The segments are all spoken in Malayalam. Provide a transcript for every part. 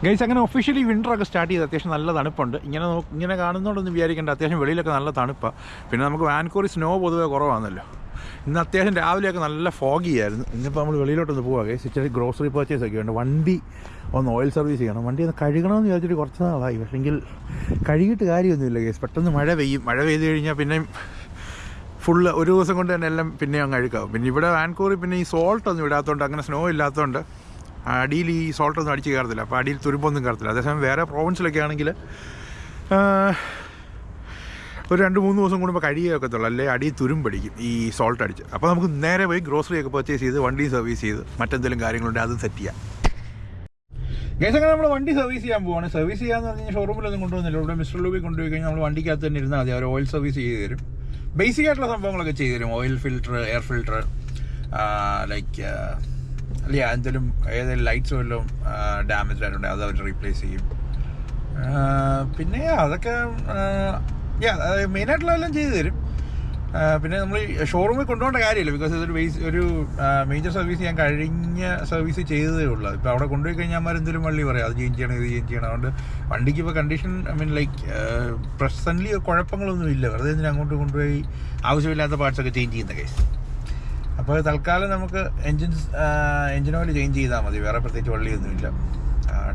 ഗൈസ് അങ്ങനെ ഒഫീഷ്യലി വിൻ്ററൊക്കെ സ്റ്റാർട്ട് ചെയ്ത് അത്യാവശ്യം നല്ല തണുപ്പുണ്ട്. ഇങ്ങനെ കാണുന്നതുകൊണ്ടൊന്നും വിചാരിക്കേണ്ട, അത്യാവശ്യം വെളിയിലൊക്കെ നല്ല തണുപ്പാണ്. പിന്നെ നമുക്ക് വാൻകൂവറിൽ സ്നോ പൊതുവെ കുറവാണല്ലോ. ഇന്ന് അത്യാവശ്യം രാവിലെയൊക്കെ നല്ല ഫോഗി ആയിരുന്നു. ഇന്നിപ്പോൾ നമ്മൾ വെളിയിലോട്ടൊന്ന് പോവാം ഗൈസ്. ഇച്ചിരി ഗ്രോസറി പർച്ചേസ് ഒക്കെ ഉണ്ട്. വണ്ടി ഒന്ന് ഓയിൽ സർവീസ് ചെയ്യണം. വണ്ടി ഒന്ന് കഴുകണമെന്ന് വിചാരിച്ചിട്ട് കുറച്ച് നാളായി. പക്ഷേങ്കിൽ കഴുകിയിട്ട് കാര്യമൊന്നുമില്ല ഗൈസ്. പെട്ടെന്ന് മഴ പെയ്യും. മഴ പെയ്ത് കഴിഞ്ഞാൽ പിന്നെ ഫുള്ള് ഒരു ദിവസം കൊണ്ട് തന്നെ എല്ലാം പിന്നെ അങ്ങ് അഴുക്കാവും. പിന്നെ ഇവിടെ വാൻകൂവറിൽ പിന്നെ ഈ സോൾട്ടൊന്നും ഇടാത്തതുകൊണ്ട്, അങ്ങനെ സ്നോ ഇല്ലാത്തതുകൊണ്ട് അടിയിൽ ഈ സോൾട്ടൊന്നും അടിച്ച് കയറത്തില്ല. അപ്പോൾ അടിയിൽ തുരുമ്പൊന്നും കയറത്തില്ല. അതേസമയം വേറെ പ്രോവിൻസിലൊക്കെ ആണെങ്കിൽ ഒരു 2-3 ദിവസം കൂടുമ്പോൾ കഴിയുകയൊക്കത്തുള്ളൂ, അല്ലെങ്കിൽ അടിയിൽ തുരുമ്പടിക്കും ഈ സോൾട്ട് അടിച്ച്. അപ്പോൾ നമുക്ക് നേരെ പോയി ഗ്രോസറി ഒക്കെ പർച്ചേസ് ചെയ്ത് വണ്ടി സർവീസ് ചെയ്ത് മറ്റെന്തെങ്കിലും കാര്യങ്ങളുണ്ട് അത് സെറ്റ് ചെയ്യാം. ഗൈസ് അങ്ങനെ നമ്മൾ വണ്ടി സർവീസ് ചെയ്യാൻ പോവാണ്. സർവീസ് ചെയ്യാന്ന് പറഞ്ഞു കഴിഞ്ഞാൽ ഷോറൂമിലൊന്നും കൊണ്ടുവന്നില്ല. ഇവിടെ മിസ്റ്റർ ലൂബി കൊണ്ടുപോയി കഴിഞ്ഞാൽ നമ്മൾ വണ്ടിക്കകത്ത് തന്നെ ഇരുന്നാൽ മതി. അവർ ഓയിൽ സർവീസ് ചെയ്ത് തരും. ബേസിക് ആയിട്ടുള്ള സംഭവങ്ങളൊക്കെ ചെയ്തു തരും. Oil filter, air filter, like അല്ലേ എന്തെങ്കിലും ഏതെങ്കിലും ലൈറ്റ്സ് വല്ലതും ഡാമേജ് ആയിട്ടുണ്ടെങ്കിൽ അത് അവർ റീപ്ലേസ് ചെയ്യും. പിന്നെ അതൊക്കെ മെയിനായിട്ടുള്ളതെല്ലാം ചെയ്തു തരും. പിന്നെ നമ്മൾ ഷോറൂമിൽ കൊണ്ടുപോകേണ്ട കാര്യമില്ല, ബിക്കോസ് ഇതൊരു ഒരു മേജർ സർവീസ് ഞാൻ കഴിഞ്ഞ സർവീസ് ചെയ്തതേ ഉള്ളൂ. ഇപ്പോൾ അവിടെ കൊണ്ടുപോയി കഴിഞ്ഞാൽ അമ്മമാർ എന്തെങ്കിലും വള്ളി പറയാം, അത് ചേഞ്ച് ചെയ്യണം, ഇത് ചേഞ്ച് ചെയ്യണം. അതുകൊണ്ട് വണ്ടിക്ക് ഇപ്പോൾ കണ്ടീഷൻ ലൈക്ക് പ്രസൻ്റ്ലി കുഴപ്പങ്ങളൊന്നും ഇല്ല. വെറുതെ ഇതിന് അങ്ങോട്ട് കൊണ്ടുപോയി ആവശ്യമില്ലാത്ത പാർട്സൊക്കെ ചേഞ്ച് ചെയ്യുന്ന കേസ്. അപ്പോൾ തൽക്കാലം നമുക്ക് എൻജിൻ ഓയിൽ ചേഞ്ച് ചെയ്താൽ മതി. വേറെ പ്രത്യേകിച്ച് വള്ളിയൊന്നുമില്ല.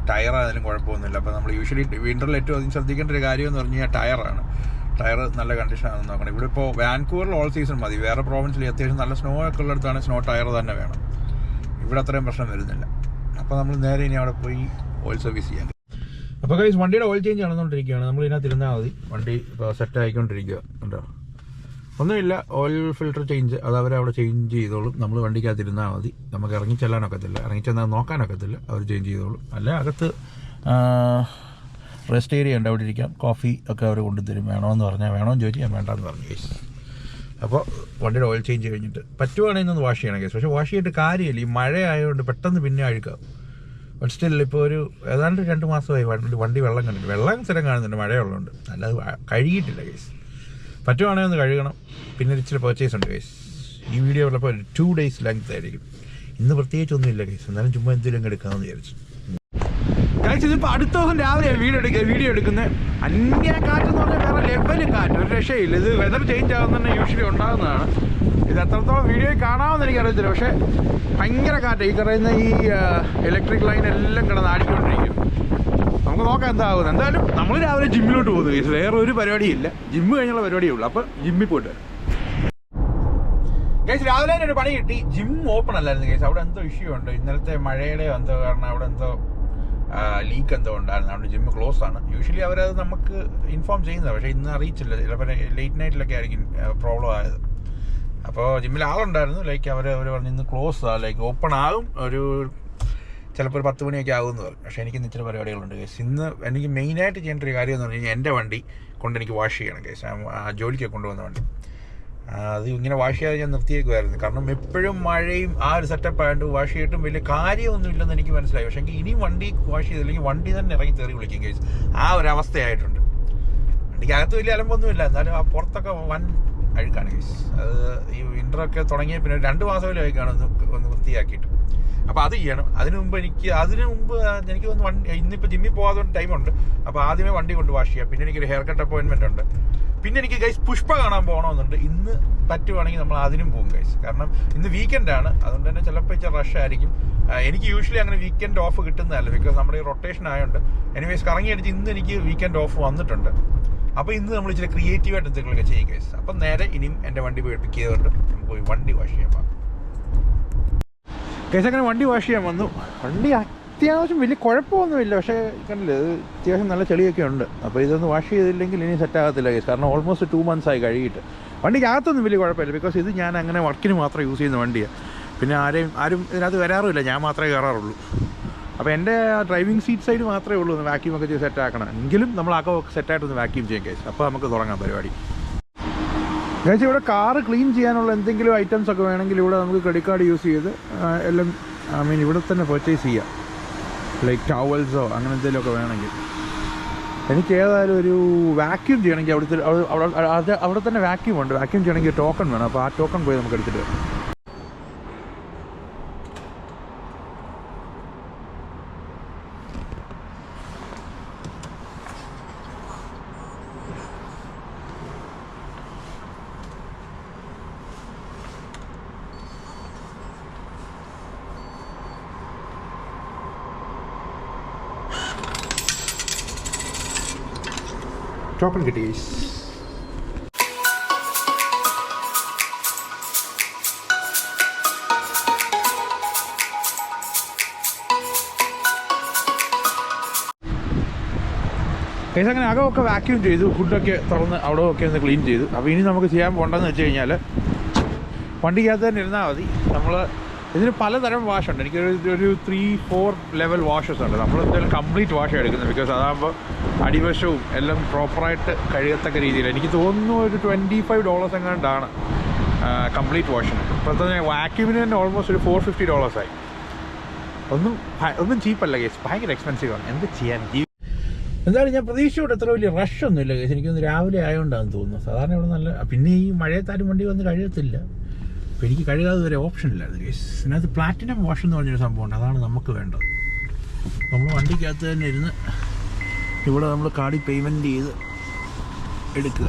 ടയറായാലും കുഴപ്പമൊന്നുമില്ല. അപ്പോൾ നമ്മൾ യൂഷ്വലി വിൻ്ററിൽ ഏറ്റവും അധികം ശ്രദ്ധിക്കേണ്ട ഒരു കാര്യം എന്ന് പറഞ്ഞു കഴിഞ്ഞാൽ ടയറാണ്. ടയർ നല്ല കണ്ടീഷനാണെന്ന് നോക്കണം. ഇവിടെ ഇപ്പോൾ വാൻകൂവറിൽ ഓൾ സീസൺ മതി. വേറെ പ്രോവിൻസിൽ അത്യാവശ്യം നല്ല സ്നോ ഒക്കെ ഉള്ളിടത്താണ് സ്നോ ടയർ തന്നെ വേണം. ഇവിടെ അത്രയും പ്രശ്നം വരുന്നില്ല. അപ്പോൾ നമ്മൾ നേരെ ഇനി അവിടെ പോയി ഓയിൽ സർവീസ് ചെയ്യാൻ. അപ്പോൾ ഗൈസ് വണ്ടിയുടെ ഓയിൽ ചേഞ്ച് നടന്നുകൊണ്ടിരിക്കുകയാണ്. നമ്മൾ ഇതിനകത്ത് ഇരുന്നാൽ മതി. വണ്ടി ഇപ്പോൾ സെറ്റ് ആയിക്കൊണ്ടിരിക്കുക. ഉണ്ടോ? ഒന്നുമില്ല, ഓയിൽ ഫിൽറ്റർ ചേഞ്ച് അത് അവരവിടെ ചേഞ്ച് ചെയ്തോളും. നമ്മൾ വണ്ടിക്കകത്ത് ഇരുന്നാൽ മതി. നമുക്ക് ഇറങ്ങിച്ചെല്ലാനൊക്കത്തില്ല, ഇറങ്ങിച്ചെന്നാൽ നോക്കാനൊക്കത്തില്ല. അവർ ചേഞ്ച് ചെയ്തോളും. അല്ല അകത്ത് റെസ്റ്റ് ഏരിയ ഉണ്ട്, അവിടെ ഇരിക്കാം. കോഫി ഒക്കെ അവർ കൊണ്ടുതരും. വേണമെന്ന് പറഞ്ഞാൽ വേണമെന്ന് ചോദിച്ചാൽ ഞാൻ വേണ്ടാന്ന് പറഞ്ഞു കേസ്. അപ്പോൾ വണ്ടിയുടെ ഓയിൽ ചേഞ്ച് കഴിഞ്ഞിട്ട് പറ്റുവാണെങ്കിൽ ഒന്ന് വാഷ് ചെയ്യണം കേസ്. പക്ഷേ വാഷ് ചെയ്തിട്ട് കാര്യമില്ല, ഈ മഴ ആയതുകൊണ്ട് പെട്ടെന്ന് പിന്നെ അഴുക്കാവും. ബട്ട് സ്റ്റിൽ ഇപ്പോൾ ഒരു ഏതാണ്ട് 2 മാസമായി വണ്ടി വെള്ളം കണ്ടിട്ട്. വെള്ളം സ്ഥിരം കാണുന്നുണ്ട് മഴയുള്ളതുകൊണ്ട്, അല്ലാതെ കഴുകിയിട്ടില്ല കേസ്. പറ്റുവാണെങ്കിൽ ഒന്ന് കഴുകണം. പിന്നെ ഇച്ചിരി പർച്ചേസ് ഉണ്ട് കേസ്. ഈ വീഡിയോ ഉള്ളപ്പോൾ 2 days ലെങ്ത് ആയിരിക്കും. ഇന്ന് പ്രത്യേകിച്ചൊന്നും ഇല്ല കേസ്, എന്നാലും ചുമ്മാ എന്തെങ്കിലും എടുക്കാമെന്ന് വിചാരിച്ചു. കഴിച്ച് ഇതിപ്പോൾ അടുത്ത ദിവസം രാവിലെ വീഡിയോ എടുക്കുന്നത്. അന്യ കാറ്റെന്ന് പറഞ്ഞാൽ വേറെ ലെവല് കാറ്റ്, ഒരു രക്ഷയില്ല. ഇത് വെതർ ചേഞ്ച് ആകുന്ന തന്നെ യൂഷ്വലി ഉണ്ടാകുന്നതാണ്. ഇത് എത്രത്തോളം വീഡിയോയിൽ കാണാമെന്ന് എനിക്കറിയത്തില്ല. പക്ഷേ ഭയങ്കര കാറ്റ്. ഈ പറയുന്ന ഈ ഇലക്ട്രിക് ലൈൻ എല്ലാം കിടന്ന് ആടിക്കൊണ്ടിരിക്കും. നമുക്ക് നോക്കാം എന്താകുന്നത്. എന്തായാലും നമ്മൾ രാവിലെ ജിമ്മിലോട്ട് പോകുന്നു കേസ്. വേറെ ഒരു പരിപാടിയില്ല, ജിമ്മ് കഴിഞ്ഞുള്ള പരിപാടിയേ ഉള്ളൂ. അപ്പോൾ ജിമ്മിൽ പോയിട്ട് വരാം കേസ്. രാവിലെ തന്നെ ഒരു പണി കിട്ടി. ജിം ഓപ്പൺ അല്ലായിരുന്നു കേസ്. അവിടെ എന്തോ ഇഷ്യൂ ഉണ്ട്. ഇന്നലത്തെ മഴയുടെ എന്തോ കാരണം അവിടെ എന്തോ ലീക്ക് എന്തോ ഉണ്ടായിരുന്നു. അതുകൊണ്ട് ജിമ്മ് ക്ലോസ് ആണ്. യൂഷ്വലി അവരത് നമുക്ക് ഇൻഫോം ചെയ്യുന്നത്, പക്ഷേ ഇന്ന് അറിയിച്ചില്ല. ചിലപ്പോൾ ലേറ്റ് നൈറ്റിലൊക്കെ ആയിരിക്കും പ്രോബ്ലം ആയത്. അപ്പോൾ ജിമ്മിൽ ആളുണ്ടായിരുന്നു. ലൈക്ക് അവർ പറഞ്ഞ് ഇന്ന് ക്ലോസ് ആ, ലൈക്ക് ഓപ്പൺ ആകും ഒരു ചിലപ്പോൾ ഒരു 10 മണിയൊക്കെ ആകുമെന്ന് പറയും. പക്ഷേ എനിക്ക് ഇച്ചിരി പരിപാടികളുണ്ട് കേസ്. ഇന്ന് എനിക്ക് മെയിനായിട്ട് ചെയ്യേണ്ട ഒരു കാര്യം എന്ന് പറഞ്ഞു കഴിഞ്ഞാൽ എൻ്റെ വണ്ടി കൊണ്ട് എനിക്ക് വാഷ് ചെയ്യണം കേസ്. ജോലിക്കൊക്കെ കൊണ്ടുവന്ന വണ്ടി അത് ഇങ്ങനെ വാഷ് ചെയ്യാതെ ഞാൻ നിർത്തിയേക്കുമായിരുന്നു. കാരണം എപ്പോഴും മഴയും ആ ഒരു സെറ്റപ്പ് ആയതുകൊണ്ട് വാഷ് ചെയ്തിട്ടും വലിയ കാര്യമൊന്നും ഇല്ലെന്ന് എനിക്ക് മനസ്സിലായി. പക്ഷേ ഇനിയും വണ്ടി വാഷ് ചെയ്തില്ലെങ്കിൽ വണ്ടി തന്നെ ഇറങ്ങി തെറി വിളിക്കും കേസ്. ആ ഒരു അവസ്ഥയായിട്ടുണ്ട്. വണ്ടിക്കകത്ത് വലിയ അലമ്പൊന്നുമില്ല, എന്നാലും ആ പുറത്തൊക്കെ വൻ അഴുക്കാണ് കേസ്. അത് ഈ വിൻ്ററൊക്കെ തുടങ്ങിയ പിന്നെ 2 മാസമല്ലേ ആയി കാണും ഒന്ന് വൃത്തിയാക്കിയിട്ട്. അപ്പോൾ അത് ചെയ്യണം. അതിന് മുമ്പ് എനിക്ക് ഒന്ന് ഇന്നിപ്പോൾ ജിമ്മിൽ പോകാതെ ടൈമുണ്ട്. അപ്പോൾ ആദ്യമേ വണ്ടി കൊണ്ട് വാഷ് ചെയ്യാം. പിന്നെ എനിക്കൊരു ഹെയർ കട്ട് അപ്പോയിൻമെൻ്റ് ഉണ്ട്. പിന്നെ എനിക്ക് ഗൈസ് പുഷ്പ കാണാൻ പോകണമെന്നുണ്ട്. ഇന്ന് പറ്റുവാണെങ്കിൽ നമ്മൾ അതിനും പോകും ഗൈസ്. കാരണം ഇന്ന് വീക്കെൻഡാണ്, അതുകൊണ്ട് തന്നെ ചിലപ്പോൾ ഇച്ചിരി റഷ് ആയിരിക്കും. എനിക്ക് യൂഷ്വലി അങ്ങനെ വീക്കെൻഡ് ഓഫ് കിട്ടുന്നതല്ല, ബിക്കോസ് നമ്മുടെ ഈ റൊട്ടേഷൻ ആയതുകൊണ്ട്. എനിവേസ് കറങ്ങി അടിച്ച് ഇന്ന് എനിക്ക് വീക്കെൻഡ് ഓഫ് വന്നിട്ടുണ്ട്. അപ്പോൾ ഇന്ന് നമ്മൾ ഇച്ചിരി ക്രിയേറ്റീവായിട്ട് എന്തെങ്കിലുമൊക്കെ ചെയ്യും ഗൈസ്. അപ്പം നേരെ ഇനിയും എൻ്റെ വണ്ടി പോയി പിക്ക് ചെയ്തുകൊണ്ട് നമുക്ക് പോയി വണ്ടി വാഷ് ചെയ്യാൻ പോകാം ഗൈസ്. അങ്ങനെ വണ്ടി വാഷ് ചെയ്യാൻ വന്നു. വണ്ടി അത്യാവശ്യം വലിയ കുഴപ്പമൊന്നുമില്ല, പക്ഷേ കണ്ടില്ലേ ഇത് അത്യാവശ്യം നല്ല ചെളിയൊക്കെ ഉണ്ട്. അപ്പോൾ ഇതൊന്ന് വാഷ് ചെയ്തില്ലെങ്കിൽ ഇനി സെറ്റ് ആകത്തില്ല കേസ്. കാരണം ഓൾമോസ്റ്റ് 2 months ആയി കഴുകിയിട്ട്. വണ്ടിക്കകത്തൊന്നും വലിയ കുഴപ്പമില്ല, ബിക്കോസ് ഇത് ഞാൻ അങ്ങനെ വർക്കിന് മാത്രം യൂസ് ചെയ്യുന്ന വണ്ടിയാണ്. പിന്നെ ആരും ഇതിനകത്ത് വരാറുമില്ല, ഞാൻ മാത്രമേ കയറാറുള്ളൂ. അപ്പോൾ എൻ്റെ ഡ്രൈവിംഗ് സീറ്റ് സൈഡ് മാത്രമേ ഉള്ളൂ ഒന്ന് വാക്യൂം ഒക്കെ ചെയ്ത് സെറ്റ് ആക്കണം. എങ്കിലും നമ്മൾ അകമൊക്കെ സെറ്റായിട്ടൊന്ന് വാക്യൂം ചെയ്യാം കേസ്. അപ്പോൾ നമുക്ക് തുടങ്ങാം പരിപാടി ഗൈസ്. ഇവിടെ കാറ് ക്ലീൻ ചെയ്യാനുള്ള എന്തെങ്കിലും ഐറ്റംസ് ഒക്കെ വേണമെങ്കിൽ ഇവിടെ നമുക്ക് ക്രെഡിറ്റ് കാർഡ് യൂസ് ചെയ്ത് എല്ലാം ഇവിടെ തന്നെ പർച്ചേസ് ചെയ്യാം. ലൈക്ക് ടവൽസോ അങ്ങനെ എന്തെങ്കിലുമൊക്കെ വേണമെങ്കിൽ. എനിക്ക് ഏതായാലും ഒരു വാക്യൂം ചെയ്യണമെങ്കിൽ അവിടെ തന്നെ വാക്യൂം ഉണ്ട്. വാക്യൂം ചെയ്യണമെങ്കിൽ ടോക്കൺ വേണം. അപ്പോൾ ആ ടോക്കൺ പോയി നമുക്ക് എടുത്തിട്ട് വരാം. ചോക്ലേറ്റ് കിട്ടി ഗൈസ്. കേസ് അങ്ങനെ അകമൊക്കെ വാക്യൂം ചെയ്തു, ഫുഡൊക്കെ തുറന്ന് അവിടെ ഒക്കെ ഒന്ന് ക്ലീൻ ചെയ്തു. അപ്പോൾ ഇനി നമുക്ക് ചെയ്യാൻ പോകേണ്ടതെന്ന് വെച്ച് കഴിഞ്ഞാൽ വണ്ടിക്കകത്ത് തന്നെ ഇരുന്നാൽ മതി. നമ്മൾ ഇതിന് പലതരം വാഷുണ്ട്. എനിക്കൊരു 3-4 ലെവൽ വാഷസ് ഉണ്ട്. നമ്മൾ എന്തായാലും കംപ്ലീറ്റ് വാഷ് എടുക്കുന്നത്. ബിക്കോസ് അതാകുമ്പോൾ അടിവശവും എല്ലാം പ്രോപ്പറായിട്ട് കഴുകത്തക്ക രീതിയിൽ. എനിക്ക് തോന്നുന്നു ഒരു $25 എങ്ങാണ്ടാണ് കംപ്ലീറ്റ് വാഷിന്. ഇപ്പോഴത്തെ വാക്യൂമിന് തന്നെ ഓൾമോസ്റ്റ് ഒരു $450 ആയി. ഒന്നും ചീപ്പല്ല കേസ്, ഭയങ്കര എക്സ്പെൻസീവാണ്. എന്ത് ചെയ്യാൻ? എന്തായാലും ഞാൻ പ്രതീക്ഷയോടെ അത്ര വലിയ റഷൊന്നുമില്ല കേസ്. എനിക്കൊന്ന് രാവിലെ ആയതുകൊണ്ടാണെന്ന് തോന്നുന്നു. സാധാരണ ഇവിടെ നല്ല, പിന്നെ ഈ മഴയത്താരും വണ്ടി വന്ന് കഴുകത്തില്ല. അപ്പോൾ എനിക്ക് കഴുകാതെ വരെ ഓപ്ഷൻ ഇല്ലായിരുന്നു കേസ്. ഇതിനകത്ത് പ്ലാറ്റിനം വാഷ് എന്ന് പറഞ്ഞൊരു സംഭവമുണ്ട്, അതാണ് നമുക്ക് വേണ്ടത്. നമ്മൾ വണ്ടിക്കകത്ത് തന്നെ ഇരുന്ന് ഇവിടെ നമ്മൾ കാർഡിൽ പേയ്മെൻറ്റ് ചെയ്ത് എടുക്കുക.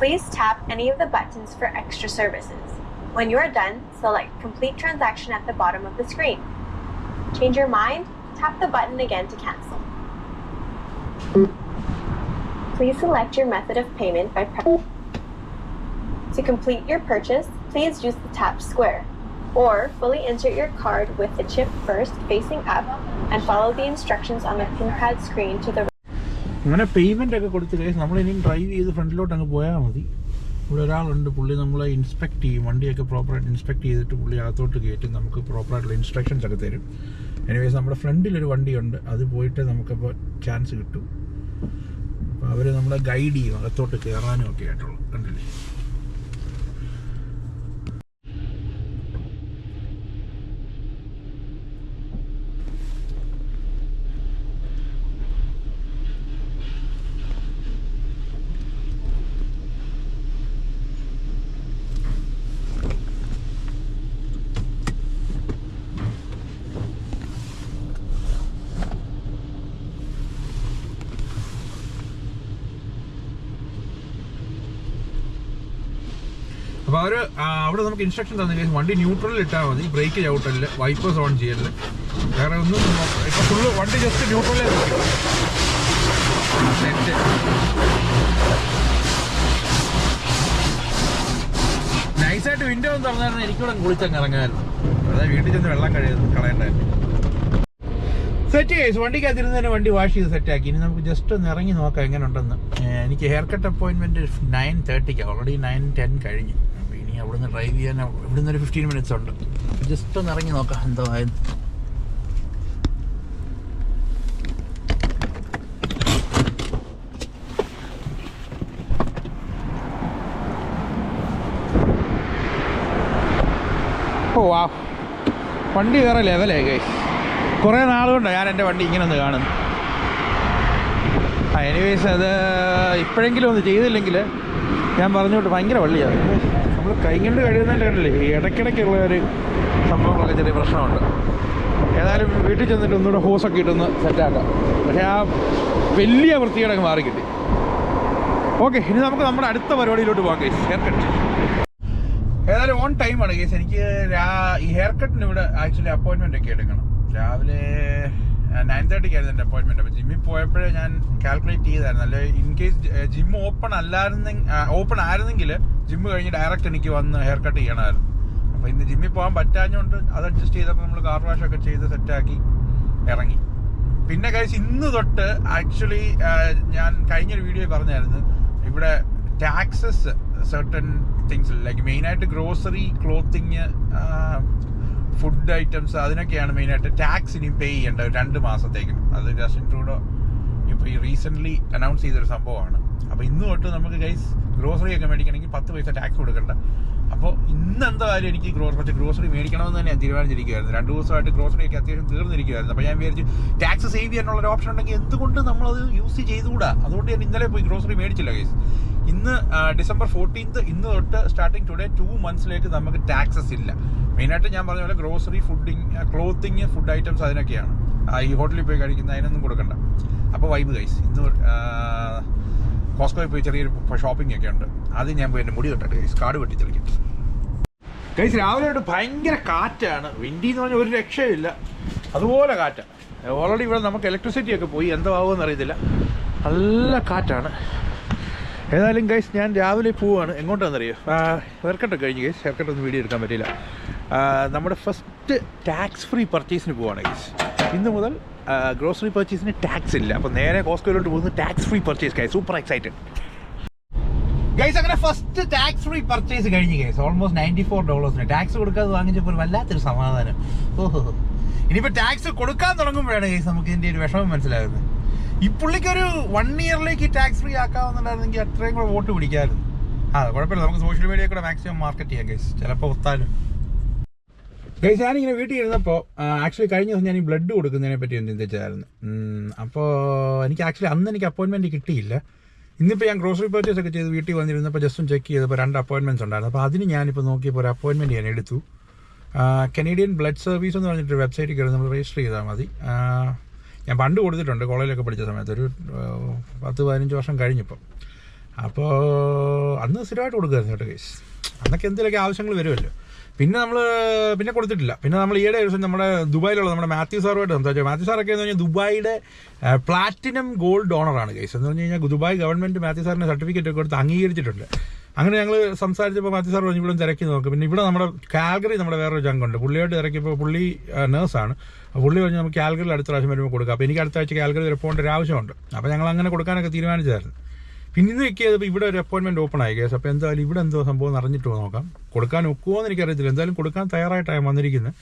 Please tap any of the buttons for extra services. When you are done, select Complete Transaction at the bottom of the screen. Change your mind, tap the button again to cancel. Please select your method of payment by pressing. To complete your purchase, please use the tap square, or fully insert your card with the chip first facing up and follow the instructions on the PIN pad screen to the. അങ്ങനെ പേയ്മെൻ്റ് ഒക്കെ കൊടുത്ത് കഴിച്ച് നമ്മളിനിയും ഡ്രൈവ് ചെയ്ത് ഫ്രണ്ടിലോട്ട് അങ്ങ് പോയാൽ മതി. ഇവിടെ ഒരാളുണ്ട്, പുള്ളി നമ്മളെ ഇൻസ്പെക്ട് ചെയ്യും, വണ്ടിയൊക്കെ പ്രോപ്പറായിട്ട് ഇൻസ്പെക്ട് ചെയ്തിട്ട് പുള്ളി അകത്തോട്ട് കയറ്റി നമുക്ക് പ്രോപ്പറായിട്ടുള്ള ഇൻസ്ട്രക്ഷൻസ് ഒക്കെ തരും. എനിവേസ് നമ്മുടെ ഫ്രണ്ടിലൊരു വണ്ടിയുണ്ട്, അത് പോയിട്ട് നമുക്കപ്പോൾ ചാൻസ് കിട്ടും. അപ്പോൾ അവർ നമ്മളെ ഗൈഡ് ചെയ്യും അകത്തോട്ട് കയറാനും ഒക്കെ ആയിട്ടുള്ളൂ. കണ്ടില്ലേ? അപ്പോൾ അവർ അവിടെ നമുക്ക് ഇൻസ്ട്രക്ഷൻ തന്നില്ല. വണ്ടി ന്യൂട്രലിൽ ഇട്ടാൽ മതി, ബ്രേക്ക് ചവിട്ടല്, വൈപ്പേഴ്സ് ഓൺ ചെയ്യല്, വേറെ ഒന്നും. ഇപ്പോൾ ഫുള്ള് വണ്ടി ജസ്റ്റ് ന്യൂട്രലിൽ നിൽക്കും. നൈസായിട്ട് വിൻഡോ ഒന്ന് തുറന്നായിരുന്നു, എനിക്കൂടെ കുളിച്ചങ്ങ് ഇറങ്ങാമായിരുന്നു. അതായത് വീട്ടിൽ ചെന്ന് വെള്ളം കളയണ്ടായിരുന്നു. സെറ്റ് ചെയ്തു, വണ്ടിക്കകത്തിരുന്ന് തന്നെ വണ്ടി വാഷ് ചെയ്ത് സെറ്റാക്കി. ഇനി നമുക്ക് ജസ്റ്റ് ഒന്ന് ഇറങ്ങി നോക്കാം എങ്ങനെ ഉണ്ടെന്ന്. എനിക്ക് ഹെയർ കട്ട് അപ്പോയിൻമെൻറ്റ് 9:30, ഓൾറെഡി 9:10 കഴിഞ്ഞു. അപ്പോൾ ഇനി അവിടുന്ന് ഡ്രൈവ് ചെയ്യാൻ ഇവിടുന്ന് ഒരു 15 മിനിറ്റ്സ് ഉണ്ട്. ജസ്റ്റ് ഒന്ന് ഇറങ്ങി നോക്കാം എന്തോ ആയത്. ഓ വാ, വണ്ടി വേറെ ലെവലായി ഗൈസ്. കുറേ നാളുകൊണ്ടാണ് ഞാൻ എൻ്റെ വണ്ടി ഇങ്ങനെ ഒന്ന് കാണുന്നു. എനിവേസ് അത് ഇപ്പോഴെങ്കിലും ഒന്ന് ചെയ്തില്ലെങ്കിൽ ഞാൻ പറഞ്ഞോട്ട് ഭയങ്കര വള്ളിയാണ്. നമ്മൾ കൈ കൊണ്ട് കഴിയുന്നതിൻ്റെ കണ്ടില്ലേ, ഈ ഇടയ്ക്കിടയ്ക്കുള്ള ഒരു സംഭവങ്ങളൊക്കെ ചെറിയ പ്രശ്നമുണ്ട്. ഏതായാലും വീട്ടിൽ ചെന്നിട്ട് ഒന്നുകൂടെ ഹോസൊക്കെ ഇട്ടൊന്ന് സെറ്റാക്കാം. പക്ഷേ ആ വലിയ വൃത്തിയോടൊക്കെ മാറി കിട്ടി. ഓക്കെ, ഇനി നമുക്ക് നമ്മുടെ അടുത്ത പരിപാടിയിലോട്ട് പോകാം ഗൈസ്. ഹെയർ കട്ട് ഏതായാലും ഓൺ ടൈമാണ് ഗൈസ്. എനിക്ക് ഈ ഹെയർ കട്ടിന് ഇവിടെ ആക്ച്വലി അപ്പോയിൻമെൻ്റ് ഒക്കെ എടുക്കണം. രാവിലെ 9:30 എൻ്റെ അപ്പോയിൻമെൻറ്റ്. അപ്പോൾ ജിമ്മിൽ പോയപ്പോഴേ ഞാൻ കാൽക്കുലേറ്റ് ചെയ്തായിരുന്നു. അല്ലെ ഇൻ കേസ് ജിം ഓപ്പൺ ആയിരുന്നെങ്കിൽ ജിമ്മ് കഴിഞ്ഞ് ഡയറക്റ്റ് എനിക്ക് വന്ന് ഹെയർ കട്ട് ചെയ്യണമായിരുന്നു. അപ്പോൾ ഇന്ന് ജിമ്മിൽ പോകാൻ പറ്റാഞ്ഞുകൊണ്ട് അത് അഡ്ജസ്റ്റ് ചെയ്തപ്പോൾ നമ്മൾ കാർ വാഷൊക്കെ ചെയ്ത് സെറ്റാക്കി ഇറങ്ങി. പിന്നെ ഗൈസ് ഇന്ന് തൊട്ട് ആക്ച്വലി ഞാൻ കഴിഞ്ഞൊരു വീഡിയോ പറഞ്ഞായിരുന്നു, ഇവിടെ ടാക്സസ് സർട്ടൻ തിങ്സ് ലൈക്ക് മെയിനായിട്ട് ഗ്രോസറി, ക്ലോത്തിങ്, ഫുഡ് ഐറ്റംസ്, അതിനൊക്കെയാണ് മെയിനായിട്ട് ടാക്സ് ഇനി പേ ചെയ്യേണ്ടത് 2 മാസത്തേക്ക്. അത് ജസ്റ്റിൻ ട്രൂഡോ ഇപ്പോൾ ഈ റീസെൻ്റ്ലി അനൗൺസ് ചെയ്തൊരു സംഭവമാണ്. അപ്പോൾ ഇന്ന് തൊട്ട് നമുക്ക് ഗൈസ് ഗ്രോസറി ഒക്കെ മേടിക്കണമെങ്കിൽ 10 പൈസ ടാക്സ് കൊടുക്കണ്ട. അപ്പോൾ ഇന്ന് എന്തായാലും എനിക്ക് കുറച്ച് ഗ്രോസറി മേടിക്കണമെന്ന് തന്നെ ഞാൻ തീരുമാനിച്ചിരിക്കുകയായിരുന്നു. 2 ദിവസമായിട്ട് ഗ്രോസറി ഒക്കെ അത്യാവശ്യം തീർന്നിരിക്കുകയായിരുന്നു. അപ്പോൾ ഞാൻ വിചാരിച്ചു ടാക്സ് സേവ് ചെയ്യാനുള്ളൊരു ഓപ്ഷൻ ഉണ്ടെങ്കിൽ എന്തുകൊണ്ട് നമ്മളത് യൂസ് ചെയ്തുകൂടാ. അതുകൊണ്ട് ഞാൻ ഇന്നലെ പോയി ഗ്രോസറി മേടിച്ചില്ല ഗൈസ്. ഇന്ന് December 14th, ഇന്ന് തൊട്ട് സ്റ്റാർട്ടിങ് ടുഡേ 2 മന്ത്സിലേക്ക് നമുക്ക് ടാക്സസ് ഇല്ല. മെയിനായിട്ട് ഞാൻ പറഞ്ഞ പോലെ ഗ്രോസറി, ക്ലോത്തിങ്, ഫുഡ് ഐറ്റംസ്, അതിനൊക്കെയാണ്. ഈ ഹോട്ടലിൽ പോയി കഴിക്കുന്ന അതിനൊന്നും കൊടുക്കണ്ട. അപ്പോൾ വൈബ് ഗൈസ്. ഇന്ന് കോസ്കോയിൽ പോയി ചെറിയൊരു ഷോപ്പിംഗ് ഒക്കെ ഉണ്ട്. അത് ഞാൻ പോയി എൻ്റെ മുടി തൊട്ടിട്ട് ഗൈസ് കാർഡ് വെട്ടി തെളിക്കും. ഗൈസ് രാവിലെ തൊട്ട് ഭയങ്കര കാറ്റാണ്. വിൻഡി എന്ന് പറഞ്ഞാൽ ഒരു രക്ഷയില്ല, അതുപോലെ കാറ്റാണ്. ഓൾറെഡി ഇവിടെ നമുക്ക് ഇലക്ട്രിസിറ്റി ഒക്കെ പോയി, എന്തോ ആവുമെന്ന് അറിയത്തില്ല, നല്ല കാറ്റാണ്. ഏതായാലും ഗൈസ് ഞാൻ രാവിലെ പോവാണ്. എങ്ങോട്ടാണെന്നറിയോ? ഹെയർക്കട്ട് കഴിഞ്ഞ് ഗൈസ്, ഹെയർക്കട്ടൊന്നും വീഡിയോ എടുക്കാൻ പറ്റില്ല. നമ്മുടെ ഫസ്റ്റ് ടാക്സ് ഫ്രീ പർച്ചേസിന് പോവാണ് ഗൈസ്. ഇന്ന് മുതൽ ഗ്രോസറി പർച്ചേസിന് ടാക്സ് ഇല്ല. അപ്പോൾ നേരെ കോസ്കോയിലോട്ട് പോകുന്നത് tax free purchase guys. Super excited guys. അങ്ങനെ ഫസ്റ്റ് ടാക്സ് ഫ്രീ പർച്ചേസ് കഴിഞ്ഞ് ഗൈസ്. ഓൾമോസ്റ്റ് $94. ടാക്സ് കൊടുക്കാതെ വാങ്ങിച്ചപ്പോൾ വല്ലാത്തൊരു സമാധാനം. ഓഹോ, ഇനിയിപ്പോൾ ടാക്സ് കൊടുക്കാൻ തുടങ്ങുമ്പോഴാണ് ഗൈസ് നമുക്ക് ഇതിൻ്റെ ഒരു വിഷമം മനസ്സിലാകുന്നത്. ഈ പുള്ളിക്കൊരു 1 ഇയറിലേക്ക് ടാക്സ് ഫ്രീ ആക്കാവുന്നുണ്ടായിരുന്നെങ്കിൽ അത്രയും കൂടെ വോട്ട് പിടിക്കാമായിരുന്നു. കുഴപ്പമില്ല, നമുക്ക് സോഷ്യൽ മീഡിയ കൂടെ മാക്സിമം മാർക്കറ്റ് ചെയ്യാം ഗൈസ്. ചിലപ്പോൾ ഒത്താലും ഗൈസ്. ഞാനിങ്ങനെ വീട്ടിൽ ഇരുന്നപ്പോൾ ആക്ച്വലി കഴിഞ്ഞ ദിവസം ഞാൻ ഈ ബ്ലഡ് കൊടുക്കുന്നതിനെ പറ്റി ഒന്ന് ചിന്തിച്ചായിരുന്നു. അപ്പോൾ എനിക്ക് ആക്ച്വലി അന്ന് എനിക്ക് അപ്പോയിൻമെൻറ്റ് കിട്ടിയില്ല. ഇന്നിപ്പോൾ ഞാൻ ഗ്രോസറി പർച്ചേസ് ഒക്കെ ചെയ്ത് വീട്ടിൽ വന്നിരുന്നപ്പോൾ ജസ്റ്റ് ചെക്ക് ചെയ്തപ്പോൾ 2 അപ്പോയിൻമെൻറ്റ്സ് ഉണ്ടായിരുന്നു. അപ്പോൾ അതിന് ഞാനിപ്പോൾ നോക്കിയപ്പോൾ ഒരു അപ്പോയിൻമെൻറ്റ് ഞാൻ എടുത്തു. കനേഡിയൻ ബ്ലഡ് സർവീസ് എന്ന് പറഞ്ഞിട്ട് വെബ്സൈറ്റിൽ കയറി നമ്മൾ രജിസ്റ്റർ ചെയ്താൽ മതി. ഞാൻ പണ്ട് കൊടുത്തിട്ടുണ്ട് കോളേജിലൊക്കെ പഠിച്ച സമയത്ത്, ഒരു 10-15 വർഷം കഴിഞ്ഞിപ്പം. അപ്പോൾ അന്ന് സ്ഥിരമായിട്ട് കൊടുക്കുമായിരുന്നു കേട്ടോ കേസ്. അന്നൊക്കെ എന്തെങ്കിലുമൊക്കെ ആവശ്യങ്ങൾ വരുമല്ലോ. പിന്നെ കൊടുത്തിട്ടില്ല. പിന്നെ നമ്മൾ ഈയിടെ ദിവസം നമ്മുടെ ദുബായിലുള്ള നമ്മുടെ മാത്യു സാറുമായിട്ട് സംസാരിച്ചു. മാത്യു സാറൊക്കെ എന്ന് പറഞ്ഞാൽ ദുബായിയുടെ പ്ലാറ്റിനം ഗോൾഡ് ഡോണറാണ് കേസ്. എന്ന് പറഞ്ഞു കഴിഞ്ഞാൽ ദുബായ് ഗവൺമെൻറ് മാത്യു സാറിന് സർട്ടിഫിക്കറ്റ് ഒക്കെ കൊടുത്ത് അംഗീകരിച്ചിട്ടുണ്ട്. അങ്ങനെ ഞങ്ങൾ സംസാരിച്ചപ്പോൾ മാത്യു സാർ പറഞ്ഞു ഇവിടെ തിരക്കി നോക്കും. പിന്നെ ഇവിടെ നമ്മുടെ കാൽഗറി നമ്മുടെ വേറൊരു ചങ്കുണ്ട്, പുള്ളിയായിട്ട് തിരക്കിയപ്പോൾ പുള്ളി നേഴ്സാണ്. പുള്ളി പറഞ്ഞ് നമുക്ക് കാൽഗറിയിൽ അടുത്ത പ്രാവശ്യം വരുമ്പോൾ കൊടുക്കാം. അപ്പോൾ എനിക്ക് അടുത്ത ആഴ്ച കാൽഗറി വരെ പോകേണ്ട ഒരു ആവശ്യമുണ്ട്. അപ്പോൾ ഞങ്ങൾ അങ്ങനെ കൊടുക്കാനൊക്കെ തീരുമാനിച്ചായിരുന്നു. പിന്നെ ഇന്ന് ചെക്ക് ചെയ്തപ്പോൾ ഇവിടെ ഒരു അപ്പോയിൻമെൻറ്റ് ഓപ്പൺ ആയി കേസ്. അപ്പോൾ എന്തായാലും ഇവിടെ എന്തോ സംഭവം അറിഞ്ഞിട്ട് നോക്കാം. കൊടുക്കാൻ ഒക്കുമോ എന്ന് എനിക്കറിയത്തില്ല. എന്തായാലും കൊടുക്കാൻ തയ്യാറായിട്ടാണ് വന്നിരിക്കുന്നത്.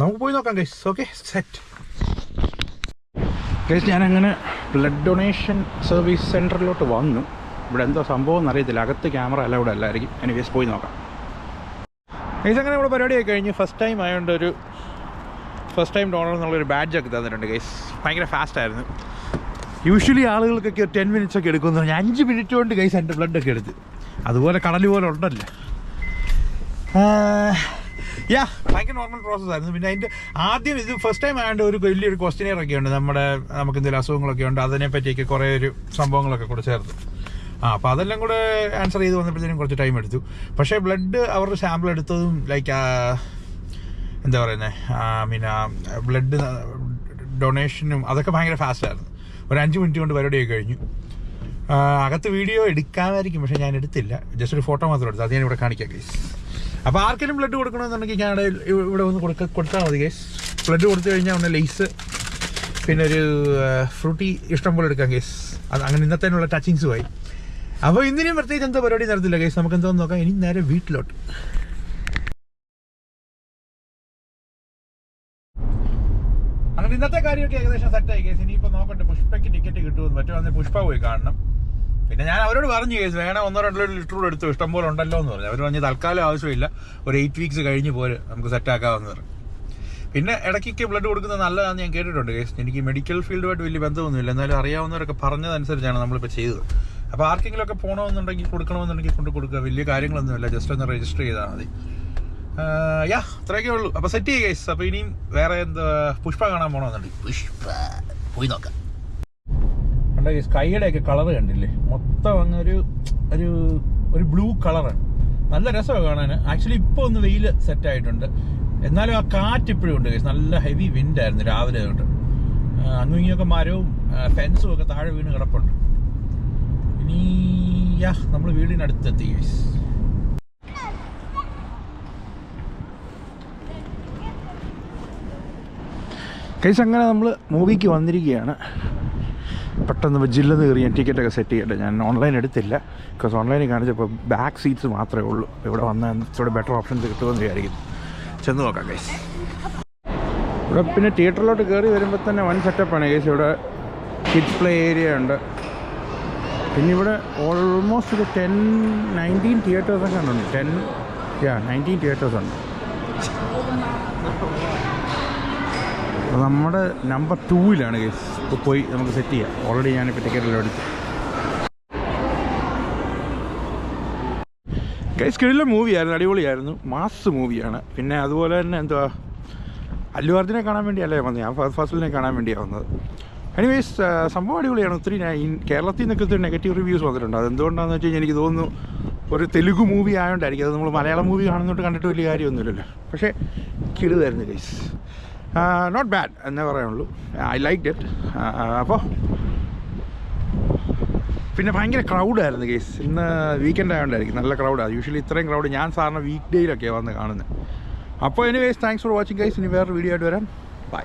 നമുക്ക് പോയി നോക്കാം കേസ്. Okay, set case. ഞാനങ്ങനെ ബ്ലഡ് ഡൊണേഷൻ സർവീസ് സെൻറ്ററിലോട്ട് വന്നു. ഇവിടെ എന്തോ സംഭവം എന്നറിയത്തില്ല, അകത്ത് ക്യാമറ അല്ല ഇവിടെ അല്ലായിരിക്കും. എനിവേസ് പോയി നോക്കാം കേസ്. അങ്ങനെ ഇവിടെ പരിപാടിയൊക്കെ കഴിഞ്ഞ് ഫസ്റ്റ് ടൈം ആയതുകൊണ്ട് ഒരു ഫസ്റ്റ് ടൈം ഡോണർ എന്നുള്ളൊരു ബാഡ്ജൊക്കെ തന്നിട്ടുണ്ട് കേസ്. ഭയങ്കര ഫാസ്റ്റായിരുന്നു. യൂഷ്വലി ആളുകൾക്കൊക്കെ 10 മിനിറ്റ്സ് ഒക്കെ എടുക്കുമെന്ന് പറഞ്ഞാൽ 5 മിനിറ്റ് കൊണ്ട് കേസ് എൻ്റെ ബ്ലഡൊക്കെ എടുത്ത്. അതുപോലെ കടൽ പോലെ ഉണ്ടല്ലോ. ഭയങ്കര നോർമൽ പ്രോസസ്സായിരുന്നു. പിന്നെ അതിൻ്റെ ആദ്യം ഇത് ഫസ്റ്റ് ടൈം ആയതുകൊണ്ട് ഒരു വലിയൊരു ക്വസ്റ്റ്യനെയറൊക്കെ ഉണ്ട്. നമുക്ക് എന്തെങ്കിലും അസുഖങ്ങളൊക്കെ ഉണ്ട്, അതിനെപ്പറ്റിയൊക്കെ കുറേ ഒരു സംഭവങ്ങളൊക്കെ കൂടെ ചേർത്ത്. അപ്പോൾ അതെല്ലാം കൂടെ ആൻസർ ചെയ്ത് വന്നപ്പോഴത്തേനും കുറച്ച് ടൈം എടുത്തു. പക്ഷേ ബ്ലഡ് അവരുടെ സാമ്പിൾ എടുത്തതും ലൈക്ക് എന്താ പറയുന്നത്, ബ്ലഡ് ഡൊണേഷനും അതൊക്കെ ഭയങ്കര ഫാസ്റ്റായിരുന്നു. ഒരു 5 മിനിറ്റ് കൊണ്ട് പരിപാടിയൊക്കെ കഴിഞ്ഞു. അകത്ത് വീഡിയോ എടുക്കാമായിരിക്കും, പക്ഷേ ഞാൻ എടുത്തില്ല. ജസ്റ്റ് ഒരു ഫോട്ടോ മാത്രം എടുത്തു. അത് ഞാൻ ഇവിടെ കാണിക്കാം കേസ്. അപ്പോൾ ആർക്കെങ്കിലും ബ്ലഡ് കൊടുക്കണമെന്നുണ്ടെങ്കിൽ കാനഡയിൽ ഇവിടെ ഒന്ന് കൊടുത്താൽ മതി കേസ്. ബ്ലഡ് കൊടുത്തു കഴിഞ്ഞാൽ ഒന്ന് ലേസ് പിന്നെ ഒരു ഫ്രൂട്ടി ഇഷ്ടം പോലെ എടുക്കാം കേസ്. അത് അങ്ങനെ ഇന്നത്തേനുള്ള ടച്ചിങ്സുമായി. അപ്പോൾ ഇന്നിനും പ്രത്യേകിച്ച് എന്തോ പരിപാടി നടത്തില്ല കേസ്. നമുക്ക് എന്തോന്ന് നോക്കാം. ഇനി നേരെ വീട്ടിലോട്ട്. അങ്ങനെ ഇന്നത്തെ കാര്യമൊക്കെ ഏകദേശം സെറ്റായി കേസ്. ഇനിയിപ്പോൾ നോക്കട്ടെ പുഷ്പയ്ക്ക് ടിക്കറ്റ് കിട്ടുമെന്ന്. പറ്റുവാണെങ്കിൽ പുഷ്പ പോയി കാണണം. പിന്നെ ഞാൻ അവരോട് പറഞ്ഞു കേസ്, വേണം 1-2 ലിറ്റർ കൂടെ എടുത്തു, ഇഷ്ടം പോലെ ഉണ്ടല്ലോ എന്ന് പറഞ്ഞു. അവർ പറഞ്ഞ് തൽക്കാലം ആവശ്യമില്ല, ഒരു 8 വീക്സ് കഴിഞ്ഞ് പോലെ നമുക്ക് സെറ്റാക്കാമെന്ന് പറഞ്ഞു. പിന്നെ ഇടയ്ക്കൊക്കെ ബ്ലഡ് കൊടുക്കുന്നത് നല്ലതാണെന്ന് ഞാൻ കേട്ടിട്ടുണ്ട് കേസ്. എനിക്ക് മെഡിക്കൽ ഫീൽഡുമായിട്ട് വലിയ ബന്ധമൊന്നുമില്ല, എന്നാലും അറിയാവുന്നവരൊക്കെ പറഞ്ഞതനുസരിച്ചാണ് നമ്മളിപ്പോൾ ചെയ്തത്. അപ്പോൾ ആർക്കെങ്കിലുമൊക്കെ പോകണമെന്നുണ്ടെങ്കിൽ കൊടുക്കണമെന്നുണ്ടെങ്കിൽ കൊണ്ട് കൊടുക്കുക. വലിയ കാര്യങ്ങളൊന്നുമില്ല, ജസ്റ്റ് ഒന്ന് രജിസ്റ്റർ ചെയ്താൽ മതി. അത്രയൊക്കെ ഉള്ളൂ. അപ്പോൾ സെറ്റ് ചെയ്യുക കേസ്. അപ്പോൾ ഇനിയും വേറെ എന്താ പുഷ്പ കാണാൻ പോകണമെന്നുണ്ടെങ്കിൽ പുഷ്പ പോയി നോക്കാം. കണ്ട കേസ്, കൈയുടെയൊക്കെ കളറ് കണ്ടില്ലേ, മൊത്തം അങ്ങൊരു ഒരു ബ്ലൂ കളറാണ്. നല്ല രസമാണ് കാണാൻ. ആക്ച്വലി ഇപ്പോൾ ഒന്ന് വെയിൽ സെറ്റായിട്ടുണ്ട്, എന്നാലും ആ കാറ്റ് ഇപ്പോഴും ഉണ്ട് കേസ്. നല്ല ഹെവി വിൻഡായിരുന്നു രാവിലെ തൊട്ട്. അങ്ങും ഇങ്ങനെയൊക്കെ മരവും ഫെൻസും ഒക്കെ താഴെ വീണ് കിടപ്പുണ്ട്. ഇനി നമ്മൾ വീടിനടുത്തെത്തി കേസ്. കേസ് അങ്ങനെ നമ്മൾ മൂവിക്ക് വന്നിരിക്കുകയാണ്. പെട്ടെന്ന് ജില്ലെന്ന് കയറി ഞാൻ ടിക്കറ്റൊക്കെ സെറ്റ് ചെയ്യട്ടെ. ഞാൻ ഓൺലൈൻ എടുത്തില്ല, ബിക്കോസ് ഓൺലൈനിൽ കാണിച്ചപ്പോൾ ബാക്ക് സീറ്റ്സ് മാത്രമേ ഉള്ളൂ. ഇവിടെ വന്നാൽ ഇച്ചിരി ബെറ്റർ ഓപ്ഷൻസ് കിട്ടുമെന്ന് വിചാരിക്കുന്നു. ചെന്ന് നോക്കാം കേസ്. ഇവിടെ പിന്നെ തിയേറ്ററിലോട്ട് കയറി വരുമ്പോൾ തന്നെ വൺ സെറ്റപ്പാണ് കേസ്. ഇവിടെ കിഡ്സ് പ്ലേ ഏരിയ ഉണ്ട്. പിന്നെ ഇവിടെ ഓൾമോസ്റ്റ് ഒരു 19 തിയേറ്റേഴ്സൊക്കെ ഉണ്ട്. 19 തിയേറ്റേഴ്സ് ഉണ്ട്. നമ്മുടെ നമ്പർ 2-ലാണ് കേസ്. ഇപ്പോൾ പോയി നമുക്ക് സെറ്റ് ചെയ്യാം. ഓൾറെഡി ഞാനിപ്പോൾ ടിക്കറ്റെല്ലാം എടുത്തു കേസ്. കിടിലൻ മൂവിയായിരുന്നു, അടിപൊളിയായിരുന്നു, മാസ് മൂവിയാണ്. പിന്നെ അതുപോലെ തന്നെ എന്തുവാ, അല്ലു അർജുനെ കാണാൻ വേണ്ടിയല്ലേ വന്നത്, ഞാൻ ഫസലിനെ കാണാൻ വേണ്ടിയാണ് വന്നത്. എനിവേസ് സംഭവം അടിപൊളിയാണ്. ഒത്തിരി കേരളത്തിൽ നിന്നൊക്കെ ഒത്തിരി നെഗറ്റീവ് റിവ്യൂസ് വന്നിട്ടുണ്ട്. അതെന്തുകൊണ്ടാണെന്ന് വെച്ച് കഴിഞ്ഞാൽ എനിക്ക് തോന്നുന്നു ഒരു തെലുഗു മൂവി ആയതുകൊണ്ടായിരിക്കും. അത് നമ്മൾ മലയാളം മൂവി കാണുന്നോട്ട് കണ്ടിട്ട് വലിയ കാര്യമൊന്നുമില്ലല്ലോ. പക്ഷേ കിടുതായിരുന്നു ഗൈസ്. നോട്ട് ബാഡ് എന്നേ പറയാനുള്ളൂ. I like it. അപ്പോൾ പിന്നെ ഭയങ്കര ക്രൗഡായിരുന്നു ഗൈസ്. ഇന്ന് വീക്കെൻഡ് ആയതുകൊണ്ടായിരിക്കും നല്ല ക്രൗഡാണ്. യൂഷ്വലി ഇത്രയും ക്രൗഡ് ഞാൻ സാറിന് വീക്ക് ഡേയിലൊക്കെയാണ് വന്ന് കാണുന്നത്. അപ്പോൾ anyways thanks for watching guys. ഇനി വേറൊരു വീഡിയോ ആയിട്ട് വരാം. ബൈ.